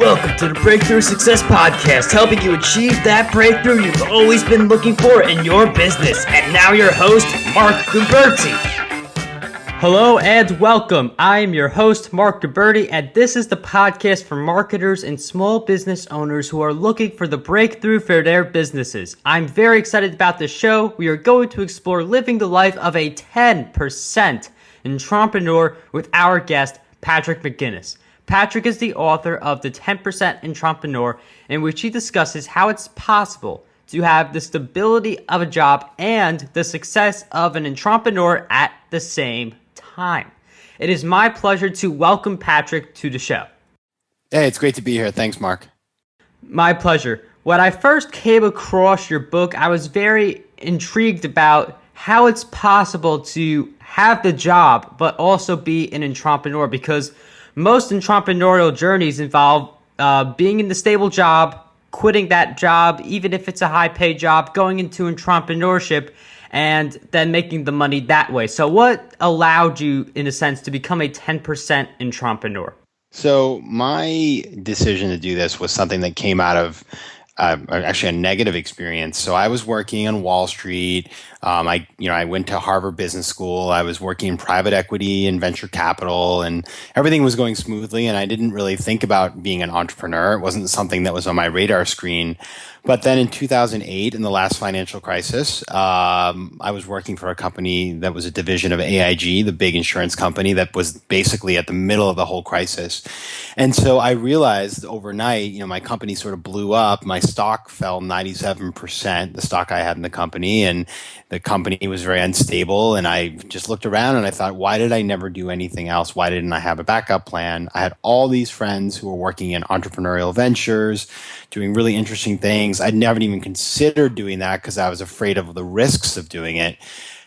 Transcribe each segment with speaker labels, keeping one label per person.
Speaker 1: Welcome to the Breakthrough Success Podcast, helping you achieve that breakthrough you've always been looking for in your business. And now your host, Marc.
Speaker 2: Hello and welcome. I am your host, Marc, and this is the podcast for marketers and small business owners who are looking for the breakthrough for their businesses. I'm very excited about this show. We are going to explore living the life of a 10% entrepreneur with our guest, Patrick McGinnis. Patrick is the author of The 10% Entrepreneur, in which he discusses how it's possible to have the stability of a job and the success of an entrepreneur at the same time. It is my pleasure to welcome Patrick to the show.
Speaker 3: Hey, it's great to be here. Thanks, Marc.
Speaker 2: My pleasure. When I first came across your book, I was very intrigued about how it's possible to have the job but also be an entrepreneur, because most entrepreneurial journeys involve being in the stable job, quitting that job, even if it's a high-paid job, going into entrepreneurship, and then making the money that way. So what allowed you, in a sense, to become a 10% entrepreneur?
Speaker 3: So my decision to do this was something that came out of actually a negative experience. So I was working on Wall Street. I went to Harvard Business School. I was working in private equity and venture capital, and everything was going smoothly. And I didn't really think about being an entrepreneur. It wasn't something that was on my radar screen. But then in 2008, in the last financial crisis, I was working for a company that was a division of AIG, the big insurance company that was basically at the middle of the whole crisis. And so I realized overnight, my company sort of blew up. My stock fell 97%, the stock I had in the company, and the company was very unstable. And I just looked around and I thought, why did I never do anything else? Why didn't I have a backup plan? I had all these friends who were working in entrepreneurial ventures, doing really interesting things. I'd never even considered doing that because I was afraid of the risks of doing it.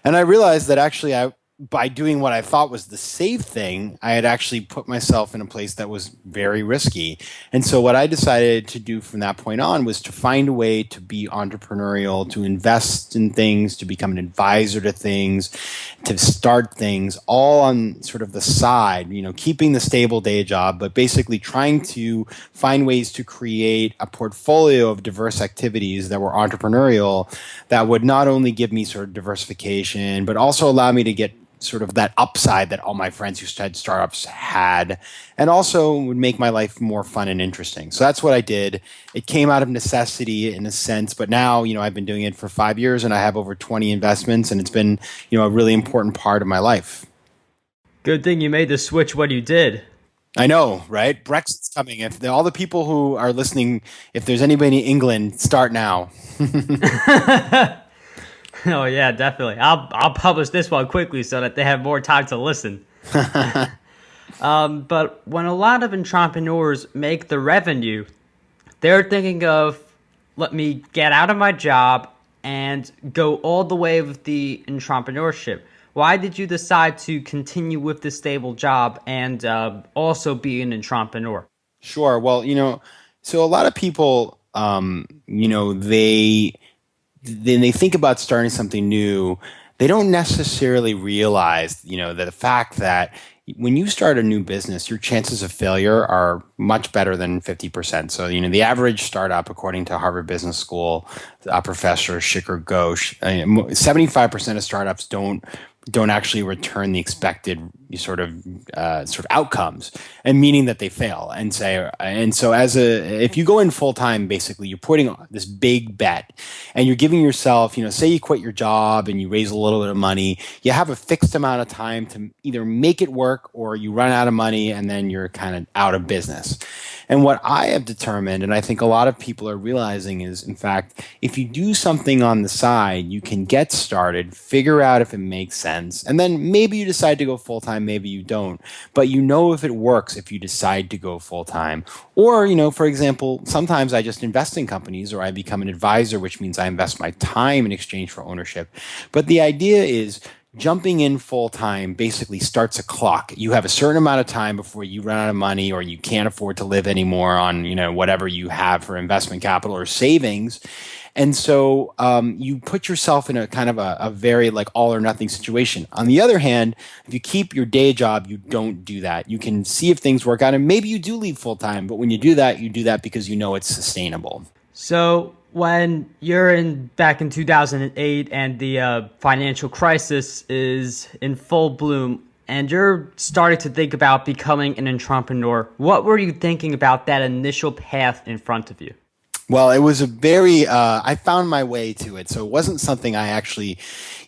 Speaker 3: And I realized that actually by doing what I thought was the safe thing, I had actually put myself in a place that was very risky. And so what I decided to do from that point on was to find a way to be entrepreneurial, to invest in things, to become an advisor to things, to start things all on sort of the side, keeping the stable day job, but basically trying to find ways to create a portfolio of diverse activities that were entrepreneurial that would not only give me sort of diversification, but also allow me to get sort of that upside that all my friends who started startups had, and also would make my life more fun and interesting. So that's what I did. It came out of necessity in a sense, but now, I've been doing it for 5 years and I have over 20 investments, and it's been, a really important part of my life.
Speaker 2: Good thing you made the switch when you did.
Speaker 3: I know, right? Brexit's coming. If all the people who are listening, if there's anybody in England, start now.
Speaker 2: Oh yeah, definitely. I'll publish this one quickly so that they have more time to listen. But when a lot of entrepreneurs make the revenue, they're thinking of, let me get out of my job and go all the way with the entrepreneurship. Why did you decide to continue with the stable job and also be an entrepreneur?
Speaker 3: Sure. Well, so a lot of people, they think about starting something new, they don't necessarily realize, the fact that when you start a new business, your chances of failure are much better than 50%. So, the average startup, according to Harvard Business School professor Shikhar Ghosh, 75% of startups don't actually return the expected sort of outcomes, and meaning that they fail. And so if you go in full time, basically you're putting on this big bet, and you're giving yourself, say you quit your job and you raise a little bit of money, you have a fixed amount of time to either make it work or you run out of money and then you're kind of out of business. And what I have determined, and I think a lot of people are realizing, is in fact, if you do something on the side, you can get started, figure out if it makes sense, and then maybe you decide to go full time, maybe you don't. But if it works if you decide to go full time. Or, for example, sometimes I just invest in companies, or I become an advisor, which means I invest my time in exchange for ownership. But the idea is jumping in full time basically starts a clock. You have a certain amount of time before you run out of money or you can't afford to live anymore on, whatever you have for investment capital or savings. And so you put yourself in a kind of a very like all or nothing situation. On the other hand, if you keep your day job, you don't do that. You can see if things work out and maybe you do leave full time. But when you do that because you know it's sustainable.
Speaker 2: So when you're back in 2008 and the financial crisis is in full bloom and you're starting to think about becoming an entrepreneur, what were you thinking about that initial path in front of you?
Speaker 3: Well, it was I found my way to it. So it wasn't something I actually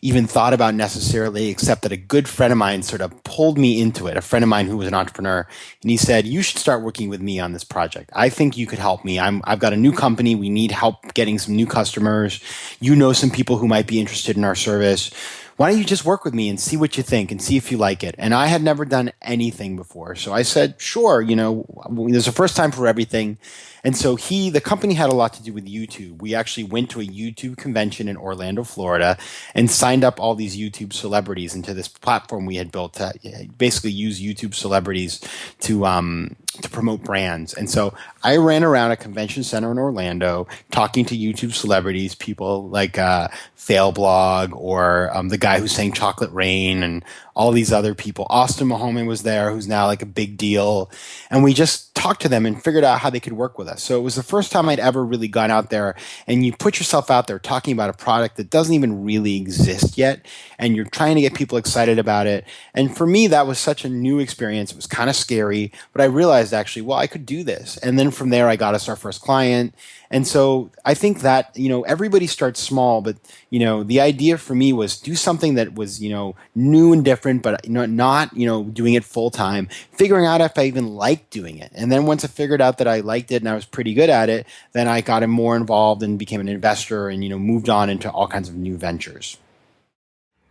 Speaker 3: even thought about necessarily, except that a good friend of mine sort of pulled me into it, a friend of mine who was an entrepreneur. And he said, you should start working with me on this project. I think you could help me. I've got a new company. We need help getting some new customers. You know some people who might be interested in our service. Why don't you just work with me and see what you think and see if you like it? And I had never done anything before. So I said, sure, there's a first time for everything. And so the company had a lot to do with YouTube. We actually went to a YouTube convention in Orlando, Florida, and signed up all these YouTube celebrities into this platform we had built to basically use YouTube celebrities to promote brands. And so I ran around a convention center in Orlando talking to YouTube celebrities, people like Failblog or the guy who sang Chocolate Rain and all these other people. Austin Mahomey was there, who's now like a big deal. And we just talked to them and figured out how they could work with us. So it was the first time I'd ever really gone out there and you put yourself out there talking about a product that doesn't even really exist yet. And you're trying to get people excited about it. And for me, that was such a new experience. It was kind of scary, but I realized actually, well, I could do this. And then from there, I got us our first client. And so I think that, everybody starts small, but, the idea for me was do something that was, new and different, but, not, doing it full time, figuring out if I even liked doing it. And then once I figured out that I liked it and I was pretty good at it, then I got more involved and became an investor and, moved on into all kinds of new ventures.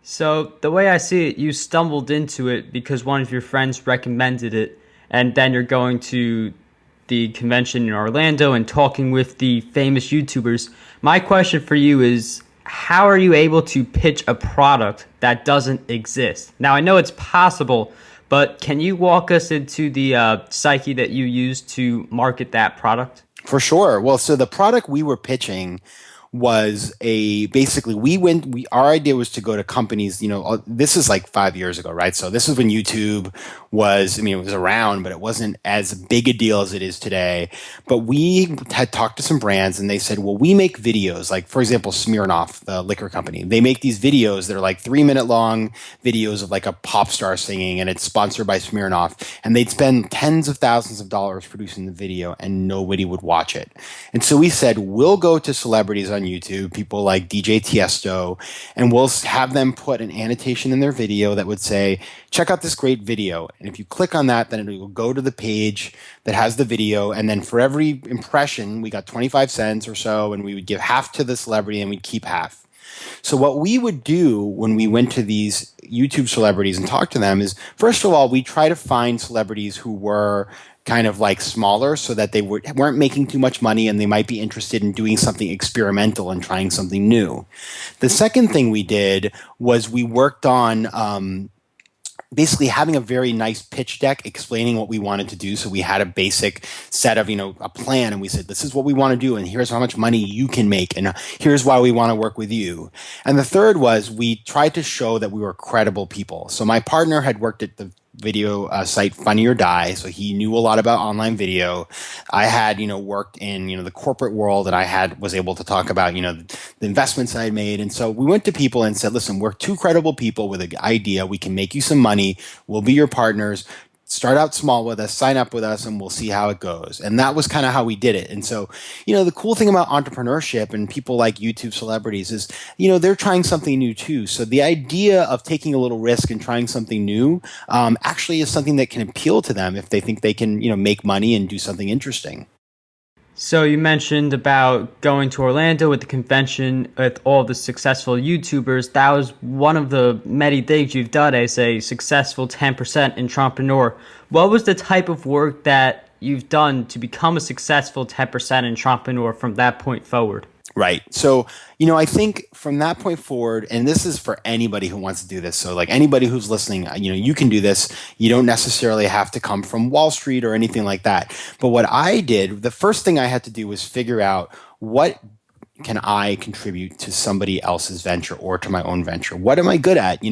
Speaker 2: So the way I see it, you stumbled into it because one of your friends recommended it, and then you're going to the convention in Orlando and talking with the famous YouTubers. My question for you is, how are you able to pitch a product that doesn't exist? Now, I know it's possible, but can you walk us into the psyche that you used to market that product?
Speaker 3: For sure. Well, so the product we were pitching was our idea was to go to companies, this is like 5 years ago, right? So this is when YouTube was, it was around, but it wasn't as big a deal as it is today. But we had talked to some brands and they said, well, we make videos, like for example, Smirnoff, the liquor company. They make these videos that are like 3-minute long videos of like a pop star singing and it's sponsored by Smirnoff. And they'd spend tens of thousands of dollars producing the video and nobody would watch it. And so we said, we'll go to celebrities on YouTube, people like DJ Tiesto, and we'll have them put an annotation in their video that would say, check out this great video. And if you click on that, then it will go to the page that has the video. And then for every impression, we got 25 cents or so, and we would give half to the celebrity and we'd keep half. So what we would do when we went to these YouTube celebrities and talked to them is, first of all, we try to find celebrities who were kind of like smaller so that they weren't making too much money and they might be interested in doing something experimental and trying something new. The second thing we did was we worked on basically having a very nice pitch deck explaining what we wanted to do. So we had a basic set of, a plan, and we said, this is what we want to do, and here's how much money you can make, and here's why we want to work with you. And the third was we tried to show that we were credible people. So my partner had worked at the video site Funny or Die, so he knew a lot about online video. I had worked in the corporate world, and I was able to talk about the investments I had made. And so we went to people and said, listen, we're two credible people with an idea. We can make you some money. We'll be your partners. Start out small with us, sign up with us, and we'll see how it goes. And that was kind of how we did it. And so, the cool thing about entrepreneurship and people like YouTube celebrities is, they're trying something new too. So the idea of taking a little risk and trying something new actually is something that can appeal to them if they think they can, make money and do something interesting.
Speaker 2: So you mentioned about going to Orlando with the convention with all the successful YouTubers. That was one of the many things you've done as a successful 10% entrepreneur. What was the type of work that you've done to become a successful 10% entrepreneur from that point forward?
Speaker 3: Right. So, I think from that point forward, and this is for anybody who wants to do this. So, like anybody who's listening, you can do this. You don't necessarily have to come from Wall Street or anything like that. But what I did, the first thing I had to do was figure out what can I contribute to somebody else's venture or to my own venture? What am I good at?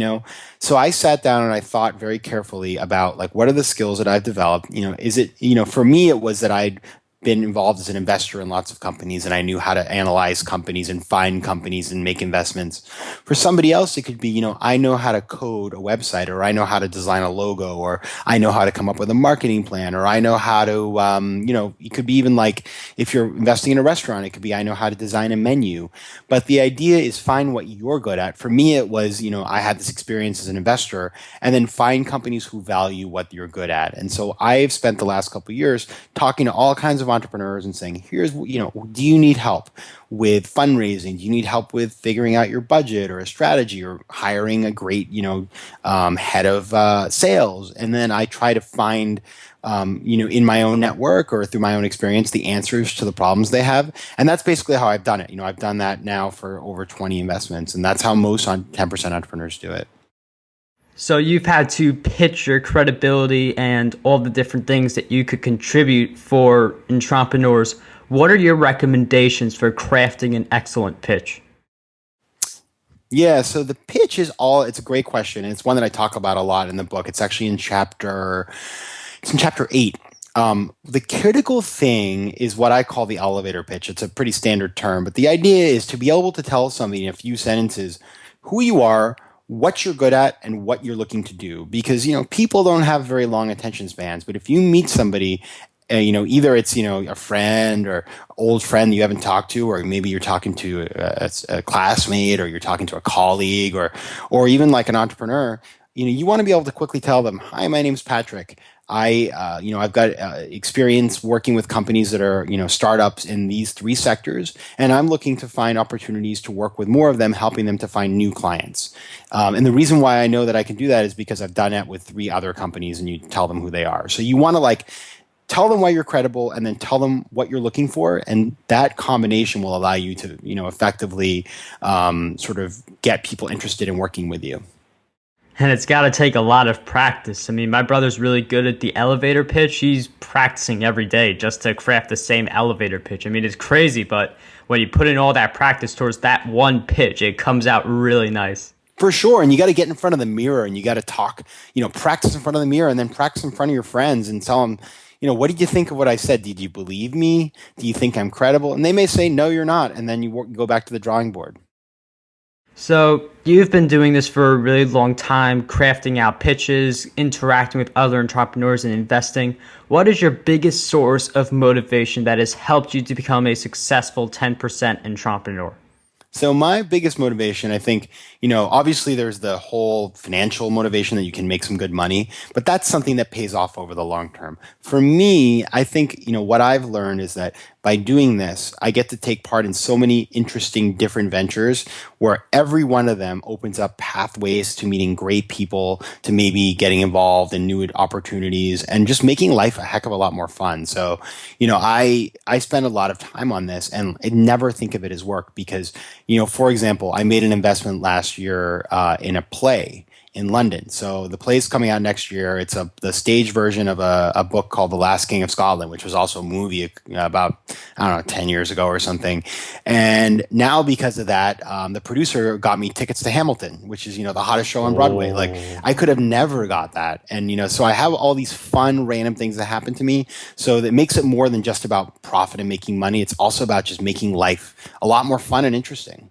Speaker 3: So I sat down and I thought very carefully about like, what are the skills that I've developed? Is it, for me, it was that I'd been involved as an investor in lots of companies and I knew how to analyze companies and find companies and make investments. For somebody else, it could be, I know how to code a website, or I know how to design a logo, or I know how to come up with a marketing plan, or I know how to, it could be even like if you're investing in a restaurant, it could be I know how to design a menu. But the idea is find what you're good at. For me, it was, I had this experience as an investor, and then find companies who value what you're good at. And so I've spent the last couple of years talking to all kinds of entrepreneurs and saying, here's, do you need help with fundraising? Do you need help with figuring out your budget or a strategy or hiring a great, head of sales? And then I try to find, in my own network or through my own experience, the answers to the problems they have. And that's basically how I've done it. I've done that now for over 20 investments, and that's how most 10% entrepreneurs do it.
Speaker 2: So you've had to pitch your credibility and all the different things that you could contribute for entrepreneurs. What are your recommendations for crafting an excellent pitch?
Speaker 3: Yeah, so the pitch it's a great question. And it's one that I talk about a lot in the book. It's actually in chapter 8. The critical thing is what I call the elevator pitch. It's a pretty standard term, but the idea is to be able to tell somebody in a few sentences who you are, what you're good at, and what you're looking to do. Because, people don't have very long attention spans. But if you meet somebody, either it's, a friend or old friend you haven't talked to, or maybe you're talking to a classmate, or you're talking to a colleague, or even like an entrepreneur, you want to be able to quickly tell them, hi, my name's Patrick. I've got experience working with companies that are, startups in these 3 sectors, and I'm looking to find opportunities to work with more of them, helping them to find new clients. And the reason why I know that I can do that is because I've done it with 3 other companies, and you tell them who they are. So you want to tell them why you're credible, and then tell them what you're looking for, and that combination will allow you to, effectively sort of get people interested in working with you.
Speaker 2: And it's got to take a lot of practice. I mean, my brother's really good at the elevator pitch. He's practicing every day just to craft the same elevator pitch. I mean, it's crazy, but when you put in all that practice towards that one pitch, it comes out really nice.
Speaker 3: For sure. And you got to get in front of the mirror, and you got to talk, practice in front of the mirror, and then practice in front of your friends and tell them, what did you think of what I said? Did you believe me? Do you think I'm credible? And they may say, no, you're not. And then you go back to the drawing board.
Speaker 2: So you've been doing this for a really long time, crafting out pitches, interacting with other entrepreneurs and investing. What is your biggest source of motivation that has helped you to become a successful 10% entrepreneur?
Speaker 3: So my biggest motivation, I think, obviously there's the whole financial motivation that you can make some good money, but that's something that pays off over the long term. For me, I think, what I've learned is that by doing this, I get to take part in so many interesting different ventures where every one of them opens up pathways to meeting great people, to maybe getting involved in new opportunities, and just making life a heck of a lot more fun. So, I spend a lot of time on this, and I never think of it as work because, for example, I made an investment last year in a play in London. So the play's coming out next year. It's the stage version of a book called The Last King of Scotland, which was also a movie about, 10 years ago or something. And now because of that, the producer got me tickets to Hamilton, which is, the hottest show on Broadway. Like I could have never got that. And, so I have all these fun, random things that happen to me. So that makes it more than just about profit and making money. It's also about just making life a lot more fun and interesting.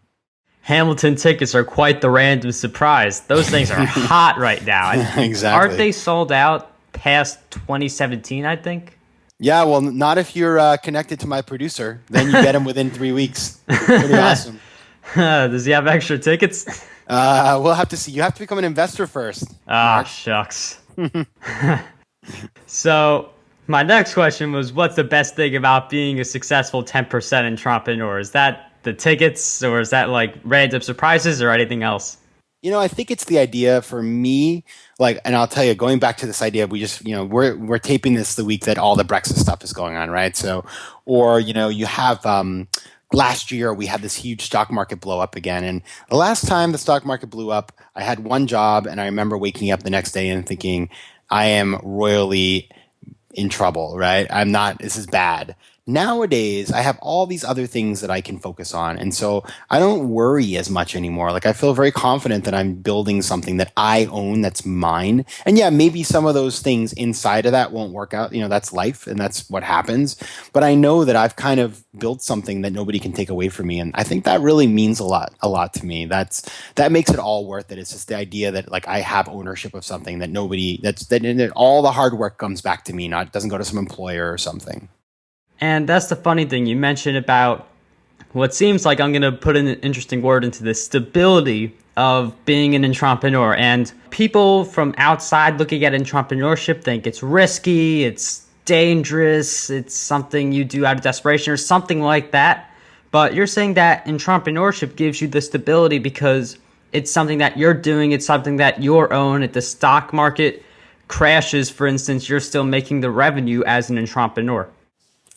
Speaker 2: Hamilton tickets are quite the random surprise. Those things are hot right now.
Speaker 3: Exactly.
Speaker 2: Aren't they sold out past 2017, I think?
Speaker 3: Yeah, well, not if you're connected to my producer. Then you get them within 3 weeks. Pretty awesome.
Speaker 2: Does he have extra tickets?
Speaker 3: We'll have to see. You have to become an investor first.
Speaker 2: Ah, shucks. So my next question was, what's the best thing about being a successful 10% entrepreneur? Is that the tickets, or is that like random surprises or anything else?
Speaker 3: I think it's the idea for me, and I'll tell you, going back to this idea, we just, we're taping this the week that all the Brexit stuff is going on, right? So, or, you have last year we had this huge stock market blow up again. And the last time the stock market blew up, I had one job, and I remember waking up the next day and thinking, I am royally in trouble, right? This is bad. Nowadays, I have all these other things that I can focus on. And so I don't worry as much anymore. Like, I feel very confident that I'm building something that I own, that's mine. And yeah, maybe some of those things inside of that won't work out. That's life and that's what happens. But I know that I've kind of built something that nobody can take away from me. And I think that really means a lot to me. That makes it all worth it. It's just the idea that, like, I have ownership of something that that all the hard work comes back to me, not doesn't go to some employer or something.
Speaker 2: And that's the funny thing you mentioned about what seems like, I'm going to put an interesting word into this, stability of being an entrepreneur. And people from outside looking at entrepreneurship think it's risky, it's dangerous, it's something you do out of desperation or something like that. But you're saying that entrepreneurship gives you the stability because it's something that you're doing, it's something that you own. If the stock market crashes, for instance, you're still making the revenue as an entrepreneur.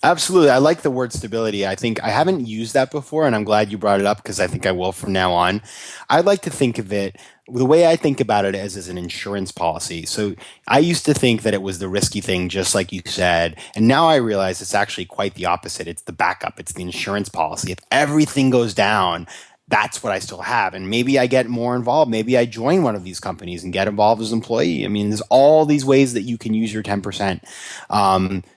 Speaker 3: Absolutely. I like the word stability. I think I haven't used that before, and I'm glad you brought it up because I think I will from now on. I'd like to think of it, the way I think about it, as an insurance policy. So I used to think that it was the risky thing, just like you said. And now I realize it's actually quite the opposite. It's the backup. It's the insurance policy. If everything goes down, that's what I still have. And maybe I get more involved. Maybe I join one of these companies and get involved as an employee. I mean, there's all these ways that you can use your 10%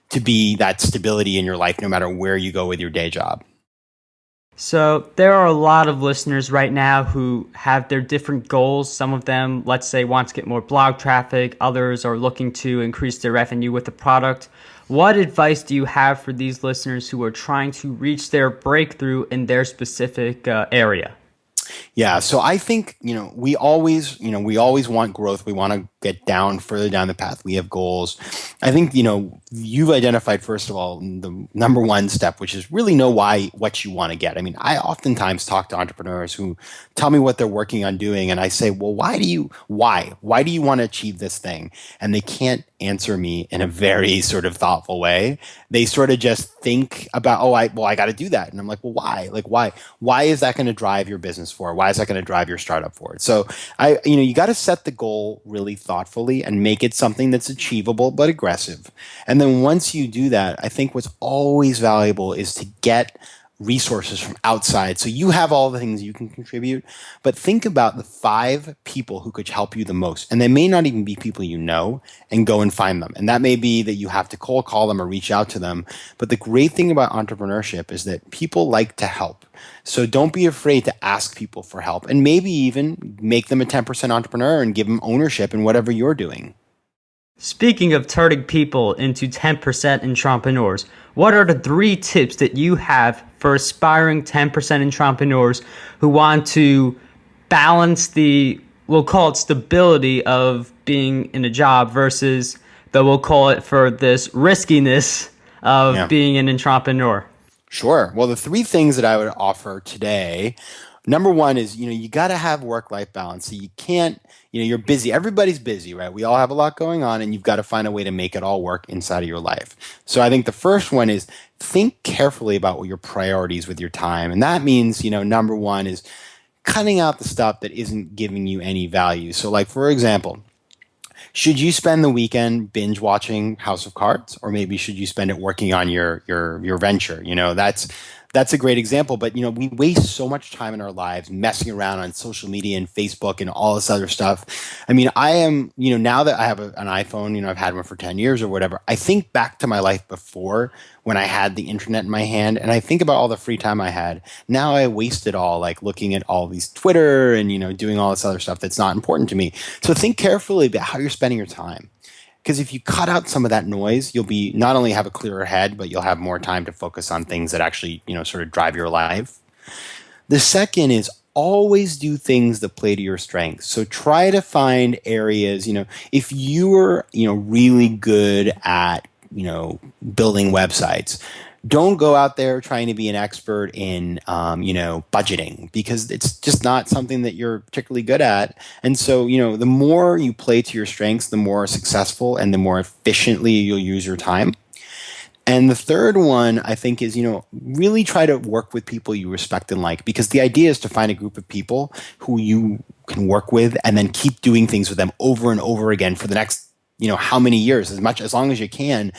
Speaker 3: to be that stability in your life, no matter where you go with your day job.
Speaker 2: So there are a lot of listeners right now who have their different goals. Some of them, let's say, want to get more blog traffic. Others are looking to increase their revenue with the product. What advice do you have for these listeners who are trying to reach their breakthrough in their specific area?
Speaker 3: Yeah, so I think, we always want growth. We want to get further down the path. We have goals. I think, you've identified, first of all, the number one step, which is really know what you want to get. I mean, I oftentimes talk to entrepreneurs who tell me what they're working on doing, and I say, well, why do you want to achieve this thing? And they can't answer me in a very sort of thoughtful way. They sort of just think about, I got to do that. And I'm like, well, why? Like, why is that going to drive your business forward? Why is that going to drive your startup forward? So you got to set the goal really thoughtfully and make it something that's achievable but aggressive. And then once you do that, I think what's always valuable is to get resources from outside. So you have all the things you can contribute, but think about the 5 people who could help you the most. And they may not even be people you know, and go and find them. And that may be that you have to cold call them or reach out to them. But the great thing about entrepreneurship is that people like to help. So don't be afraid to ask people for help, and maybe even make them a 10% entrepreneur and give them ownership in whatever you're doing.
Speaker 2: Speaking of turning people into 10% entrepreneurs, what are the 3 tips that you have for aspiring 10% entrepreneurs who want to balance we'll call it stability of being in a job versus we'll call it for this riskiness of being an entrepreneur?
Speaker 3: Sure. Well, the 3 things that I would offer today, number one is, you got to have work-life balance. So you can't, you're busy. Everybody's busy, right? We all have a lot going on, and you've got to find a way to make it all work inside of your life. So I think the first one is think carefully about what your priorities with your time. And that means, number one is cutting out the stuff that isn't giving you any value. So, like, for example, should you spend the weekend binge watching House of Cards, or maybe should you spend it working on your venture? That's a great example. But we waste so much time in our lives messing around on social media and Facebook and all this other stuff. I mean, I am, now that I have an iPhone, I've had one for 10 years or whatever. I think back to my life before, when I had the internet in my hand, and I think about all the free time I had. Now I waste it all, like looking at all these Twitter and doing all this other stuff that's not important to me. So think carefully about how you're spending your time. Because if you cut out some of that noise, you'll be not only have a clearer head, but you'll have more time to focus on things that actually, sort of drive your life. The second is always do things that play to your strengths. So try to find areas, if you're, really good at, building websites, don't go out there trying to be an expert in, budgeting, because it's just not something that you're particularly good at. And so, the more you play to your strengths, the more successful and the more efficiently you'll use your time. And the third one, I think, is, really try to work with people you respect and like, because the idea is to find a group of people who you can work with and then keep doing things with them over and over again for the next, how many years, as long as you can.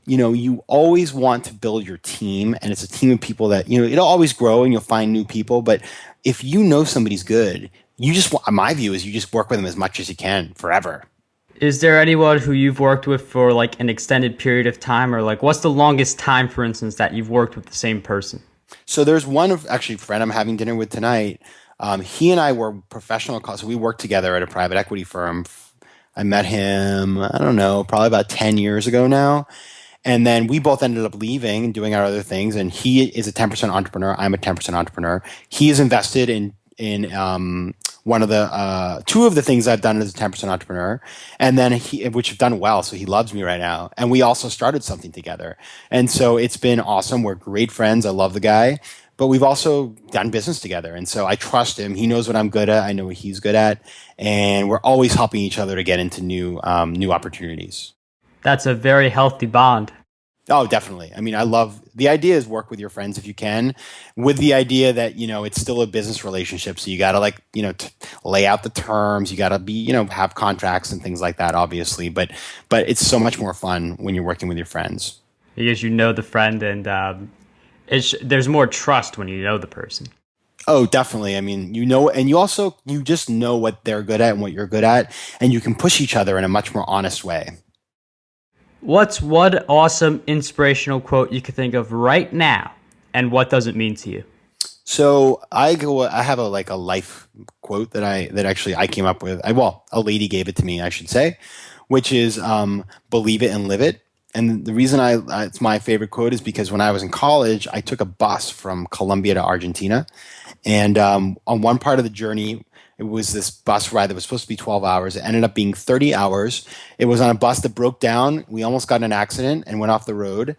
Speaker 3: You always want to build your team, and it's a team of people that, it'll always grow and you'll find new people. But if you know somebody's good, my view is you just work with them as much as you can forever.
Speaker 2: Is there anyone who you've worked with for like an extended period of time, or like what's the longest time, for instance, that you've worked with the same person?
Speaker 3: So there's one friend I'm having dinner with tonight. He and I were professional colleagues. So we worked together at a private equity firm. I met him, I don't know, probably about 10 years ago now. And then we both ended up leaving and doing our other things. And he is a 10% entrepreneur. I'm a 10% entrepreneur. He is invested in one of the two of the things I've done as a 10% entrepreneur, and then which have done well. So he loves me right now. And we also started something together. And so it's been awesome. We're great friends. I love the guy, but we've also done business together. And so I trust him. He knows what I'm good at. I know what he's good at. And we're always helping each other to get into new opportunities.
Speaker 2: That's a very healthy bond.
Speaker 3: Oh, definitely. I mean, I love the idea is work with your friends if you can, with the idea that, it's still a business relationship. So you got to lay out the terms. You got to be, have contracts and things like that, obviously. But it's so much more fun when you're working with your friends.
Speaker 2: Because you know the friend, and there's more trust when you know the person.
Speaker 3: Oh, definitely. I mean, and you just know what they're good at and what you're good at, and you can push each other in a much more honest way.
Speaker 2: What's one awesome inspirational quote you could think of right now, and what does it mean to you?
Speaker 3: So I have a life quote that I came up with. A lady gave it to me, I should say, which is believe it and live it. And the reason it's my favorite quote is because when I was in college, I took a bus from Colombia to Argentina, and on one part of the journey, it was this bus ride that was supposed to be 12 hours. It ended up being 30 hours. It was on a bus that broke down. We almost got in an accident and went off the road.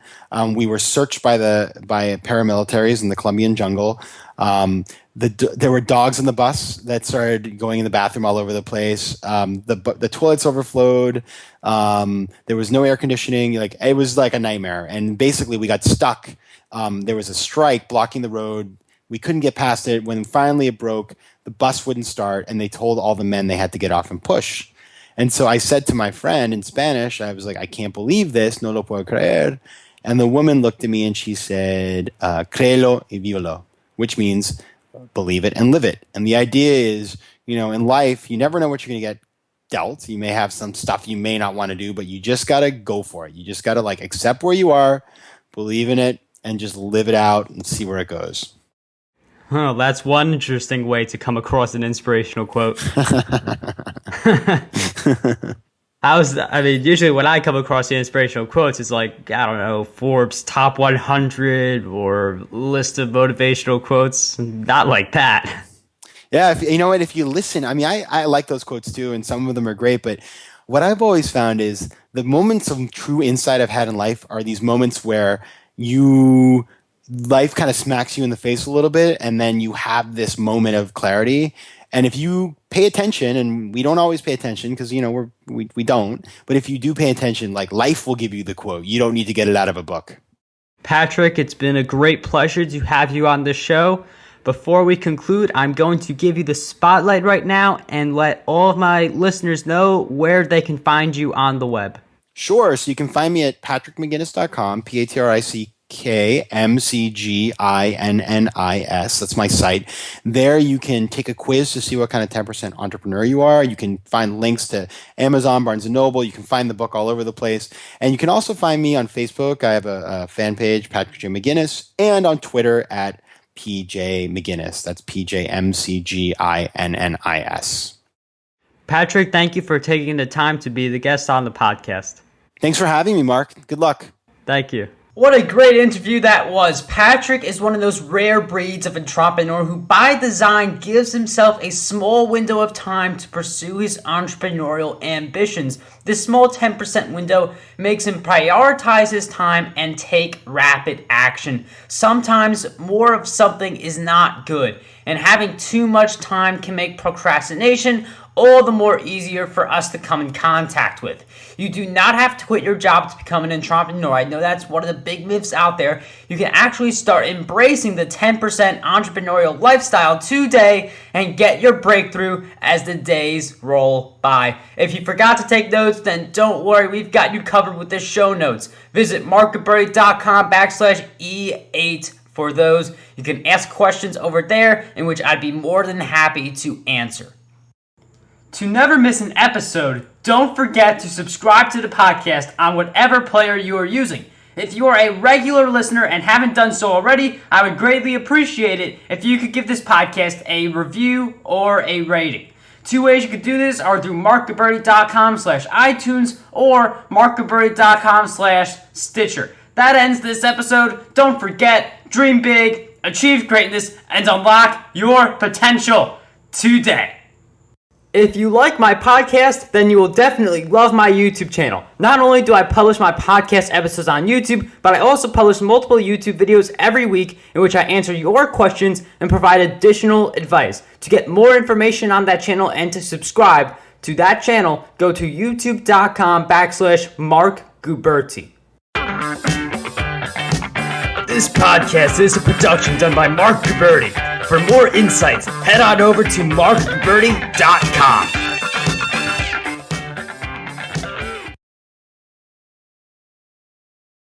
Speaker 3: We were searched by paramilitaries in the Colombian jungle. There were dogs in the bus that started going in the bathroom all over the place. The toilets overflowed. There was no air conditioning. It was like a nightmare. And basically, we got stuck. There was a strike blocking the road. We couldn't get past it. When finally it broke, the bus wouldn't start, and they told all the men they had to get off and push. And so I said to my friend in Spanish, I was like, I can't believe this, no lo puedo creer. And the woman looked at me and she said, créelo y vívelo, which means believe it and live it. And the idea is, in life, you never know what you're going to get dealt. You may have some stuff you may not want to do, but you just got to go for it. You just got to accept where you are, believe in it, and just live it out and see where it goes.
Speaker 2: Oh, that's one interesting way to come across an inspirational quote. Usually when I come across the inspirational quotes, it's like, I don't know, Forbes top 100 or list of motivational quotes. Not like that.
Speaker 3: Yeah, if you listen, I like those quotes too, and some of them are great, but what I've always found is the moments of true insight I've had in life are these moments where life kind of smacks you in the face a little bit, and then you have this moment of clarity. And if you pay attention, and we don't always pay attention because we don't, but if you do pay attention, life will give you the quote. You don't need to get it out of a book.
Speaker 2: Patrick, it's been a great pleasure to have you on this show. Before we conclude, I'm going to give you the spotlight right now and let all of my listeners know where they can find you on the web.
Speaker 3: Sure. So you can find me at patrickmcginnis.com, PatrickMcGinnis. That's my site. There you can take a quiz to see what kind of 10% entrepreneur you are. You can find links to Amazon, Barnes & Noble. You can find the book all over the place. And you can also find me on Facebook. I have a fan page, Patrick J. McGinnis, and on Twitter at PJ McGinnis. That's PJMCGINNIS.
Speaker 2: Patrick, thank you for taking the time to be the guest on the podcast.
Speaker 3: Thanks for having me, Marc. Good luck.
Speaker 2: Thank you.
Speaker 1: What a great interview that was. Patrick is one of those rare breeds of entrepreneur who by design gives himself a small window of time to pursue his entrepreneurial ambitions.
Speaker 2: This small 10% window makes him prioritize his time and take rapid action. Sometimes more of something is not good, and having too much time can make procrastination all the more easier for us to come in contact with. You do not have to quit your job to become an entrepreneur. I know that's one of the big myths out there. You can actually start embracing the 10% entrepreneurial lifestyle today and get your breakthrough as the days roll by. If you forgot to take notes, then don't worry. We've got you covered with the show notes. Visit markgilberti.com/E8 for those. You can ask questions over there, in which I'd be more than happy to answer. To never miss an episode, don't forget to subscribe to the podcast on whatever player you are using. If you are a regular listener and haven't done so already, I would greatly appreciate it if you could give this podcast a review or a rating. Two ways you could do this are through markgilberti.com/iTunes or markgilberti.com/Stitcher. That ends this episode. Don't forget, dream big, achieve greatness, and unlock your potential today. If you like my podcast, then you will definitely love my YouTube channel. Not only do I publish my podcast episodes on YouTube, but I also publish multiple YouTube videos every week in which I answer your questions and provide additional advice. To get more information on that channel and to subscribe to that channel, go to youtube.com/MarcGuberti.
Speaker 1: This podcast is a production done by Marc Guberti. For more insights, head on over to markguberti.com.